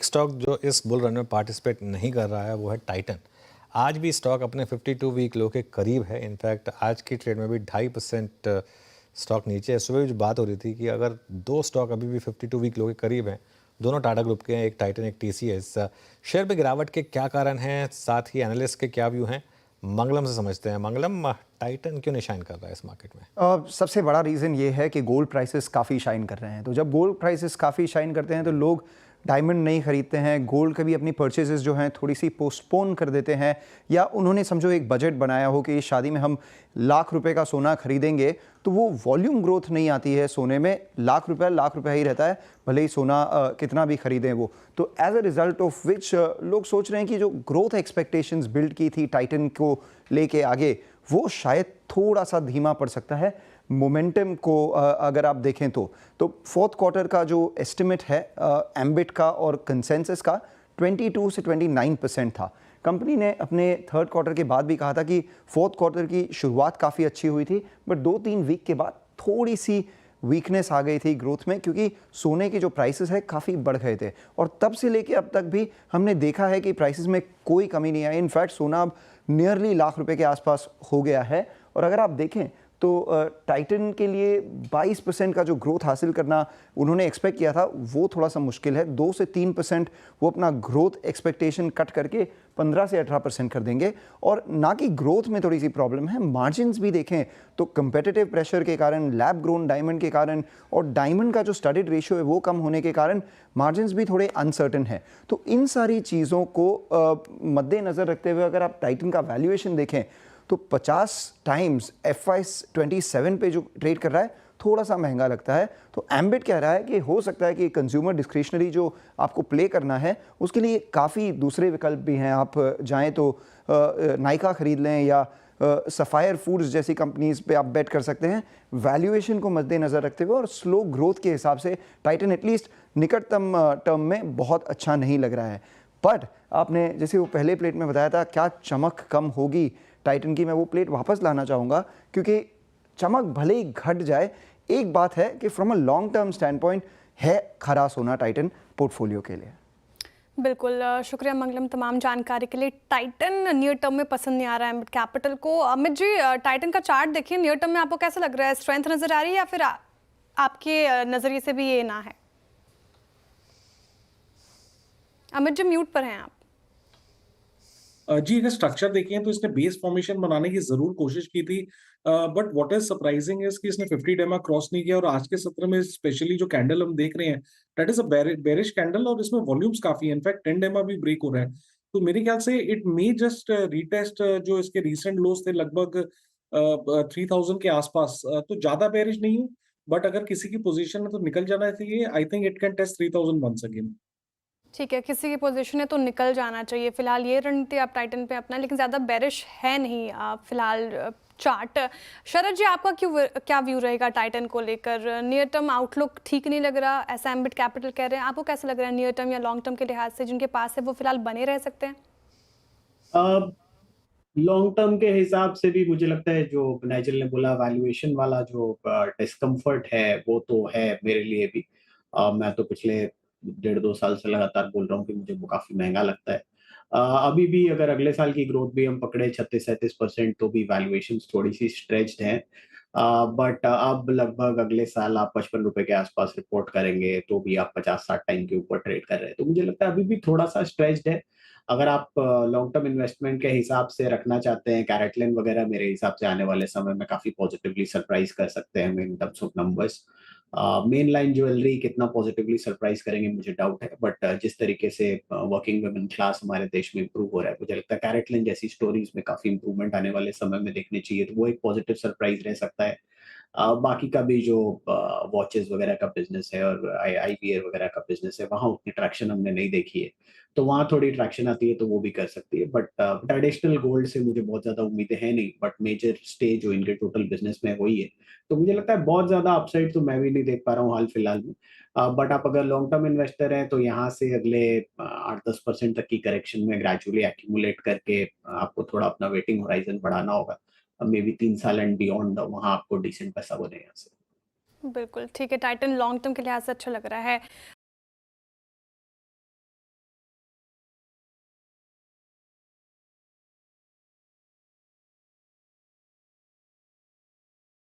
एक स्टॉक जो इस बुल रन में पार्टिसिपेट नहीं कर रहा है वो है टाइटन। आज भी स्टॉक अपने 52 वीक लो के करीब है। इनफैक्ट आज की ट्रेड में भी 2.5% स्टॉक नीचे है। सुबह भी जो बात हो रही थी कि अगर दो स्टॉक अभी भी 52 वीक लो के करीब हैं, दोनों टाटा ग्रुप के हैं, एक टाइटन एक टीसीएस। शेयर पे गिरावट के क्या कारण हैं, साथ ही एनालिस्ट के क्या व्यू हैं, मंगलम से समझते हैं। मंगलम, टाइटन क्यों नहीं शाइन कर रहा है इस मार्केट में? सबसे बड़ा रीज़न ये है कि गोल्ड प्राइसेस काफ़ी शाइन कर रहे हैं। तो जब गोल्ड प्राइसेस काफ़ी शाइन करते हैं तो लोग डायमंड नहीं खरीदते हैं, गोल्ड कभी अपनी परचेजेस जो हैं थोड़ी सी पोस्टपोन कर देते हैं, या उन्होंने समझो एक बजट बनाया हो कि इस शादी में हम ₹1,00,000 का सोना खरीदेंगे, तो वो वॉल्यूम ग्रोथ नहीं आती है सोने में। लाख रुपया ही रहता है, भले ही सोना कितना भी खरीदें वो। तो as a result of which लोग सोच रहे हैं कि जो ग्रोथ एक्सपेक्टेशंस बिल्ड की थी टाइटन को लेके आगे, वो शायद थोड़ा सा धीमा पड़ सकता है। मोमेंटम को अगर आप देखें तो फोर्थ क्वार्टर का जो एस्टिमेट है एम्बिट का और कंसेंसस का 22 से 29% था। कंपनी ने अपने थर्ड क्वार्टर के बाद भी कहा था कि फोर्थ क्वार्टर की शुरुआत काफ़ी अच्छी हुई थी, बट 2-3 वीक के बाद थोड़ी सी वीकनेस आ गई थी ग्रोथ में, क्योंकि सोने के जो प्राइसेस है काफ़ी बढ़ गए थे। और तब से लेके अब तक भी हमने देखा है कि प्राइसेस में कोई कमी नहीं आई। इनफैक्ट सोना अब नियरली ₹1,00,000 के आसपास हो गया है। और अगर आप देखें तो टाइटन के लिए 22% का जो ग्रोथ हासिल करना उन्होंने एक्सपेक्ट किया था, वो थोड़ा सा मुश्किल है। 2 से 3% वो अपना ग्रोथ एक्सपेक्टेशन कट करके 15 से 18% कर देंगे। और ना कि ग्रोथ में थोड़ी सी प्रॉब्लम है, मार्जिन्स भी देखें तो कंपेटिटिव प्रेशर के कारण, लैब ग्रोन डायमंड के कारण और डायमंड का जो स्टडीड रेशियो है वो कम होने के कारण मार्जिन्स भी थोड़े अनसर्टन है। तो इन सारी चीज़ों को मद्देनज़र रखते हुए अगर आप टाइटन का वैल्यूएशन देखें तो 50 टाइम्स FY27 पे जो ट्रेड कर रहा है थोड़ा सा महंगा लगता है। तो एम्बिट कह रहा है कि हो सकता है कि कंज्यूमर डिस्क्रिशनरी जो आपको प्ले करना है उसके लिए काफ़ी दूसरे विकल्प भी हैं। आप जाएं तो नाइका खरीद लें या सफ़ायर फूड्स जैसी कंपनीज पे आप बेट कर सकते हैं। वैल्यूएशन को मद्देनज़र रखते हुए और स्लो ग्रोथ के हिसाब से टाइटन एटलीस्ट निकटतम टर्म में बहुत अच्छा नहीं लग रहा है। बट आपने जैसे वो पहले प्लेट में बताया था क्या चमक कम होगी टाइटन की, मैं वो प्लेट वापस लाना चाहूँगा, क्योंकि चमक भले ही घट जाए, एक बात है कि from a long term stand point है खरा सोना टाइटन पोर्टफोलियो के लिए। बिल्कुल, शुक्रिया मंगलम तमाम जानकारी के लिए। टाइटन नियर टर्म में पसंद नहीं आ रहा है एम्बिट कैपिटल को। अमित जी, टाइटन का चार्ट देखिए, नियर टर्म में आपको कैसा लग रहा है? स्ट्रेंथ नजर आ रही है या फिर आपके नजरिए से भी ये ना है? अमित जी म्यूट पर हैं आप। जी, अगर स्ट्रक्चर देखें तो इसने बेस फॉर्मेशन बनाने की जरूर कोशिश की थी, but what is surprising is कि इसने 50 डेमा क्रॉस नहीं किया। और आज के सत्र में स्पेशली जो कैंडल हम देख रहे हैं, that is a bearish candle और इसमें वॉल्यूम्स काफी है। इनफैक्ट 10 डेमा भी ब्रेक हो रहा है। तो मेरे ख्याल से इट मे जस्ट रीटेस्ट जो इसके रीसेंट लोज थे लगभग 3000 के आसपास। तो ज्यादा बेरिश नहीं हूँ, बट अगर किसी की पोजीशन में तो निकल जाना चाहिए। I think it can test 3000 once again. ठीक है, किसी की पोजीशन है तो निकल जाना चाहिए। फिलहाल ये रणनीति आप टाइटन पे अपना, लेकिन ज़्यादा बेरिश है नहीं फिलहाल चार्ट। शरद जी, आपका क्या व्यू रहेगा टाइटन को लेकर? नियर टर्म आउटलुक ठीक नहीं लग रहा, ऐसा एम्बिट कैपिटल कह रहे हैं। आपको कैसा लग रहा है नियर टर्म या लॉन्ग टर्म के लिहाज से जिनके पास है वो फिलहाल बने रह सकते हैं? लॉन्ग टर्म के हिसाब से भी मुझे लगता है जो नाइजल ने बोला वैल्यूएशन वाला जो डिस्कम्फर्ट है वो तो है मेरे लिए भी। मैं तो पिछले 1.5-2 साल से लगातार बोल रहा हूँ कि मुझे वो काफी महंगा लगता है। अभी भी अगर अगले साल की ग्रोथ भी हम पकड़े 36-37% तो भी वैल्यूएशन थोड़ी सी स्ट्रेच्ड है। बट अब लगभग अगले साल आप ₹55 के आसपास रिपोर्ट करेंगे तो भी आप 50-60 टाइम के ऊपर ट्रेड कर रहे हैं। तो मुझे लगता है अभी भी थोड़ा सा स्ट्रेच्ड है। अगर आप लॉन्ग टर्म इन्वेस्टमेंट के हिसाब से रखना चाहते हैं, कैरेटलन वगैरह मेरे हिसाब से आने वाले समय में काफी पॉजिटिवली सरप्राइज कर सकते हैं in terms of numbers. Main line jewellery कितना पॉजिटिवली सरप्राइज करेंगे मुझे डाउट है, बट जिस तरीके से वर्किंग वुमेन क्लास हमारे देश में इंप्रूव हो रहा है, मुझे लगता है कैरेटलन जैसी स्टोरीज में काफी इंप्रूवमेंट आने वाले समय में देखने चाहिए, तो वो एक पॉजिटिव सरप्राइज रह सकता है। बाकी का भी जो वॉचेस वगैरह का बिजनेस है और आईवीआर वगैरह का बिजनेस है, वहाँ उतनी ट्रैक्शन हमने नहीं देखी है। तो वहाँ थोड़ी ट्रैक्शन आती है तो वो भी कर सकती है, बट ट्रेडिशनल गोल्ड से मुझे बहुत ज्यादा उम्मीदें हैं नहीं, बट मेजर स्टे जो इनके टोटल बिजनेस में है वही है। तो मुझे लगता है बहुत ज्यादा अपसाइड तो मैं भी नहीं देख पा रहा हूँ हाल फिलहाल में। बट आप अगर लॉन्ग टर्म इन्वेस्टर हैं तो यहाँ से अगले 8-10% तक की करेक्शन में ग्रेजुअली एक्यूमुलेट करके आपको थोड़ा अपना वेटिंग होराइजन बढ़ाना होगा। मे बी 3 साल एंड बियॉन्ड वहाँ आपको डिसेंट पैसा बने यहाँ से। बिल्कुल ठीक है, टाइटन लॉन्ग टर्म के लिहाज से अच्छा लग रहा है।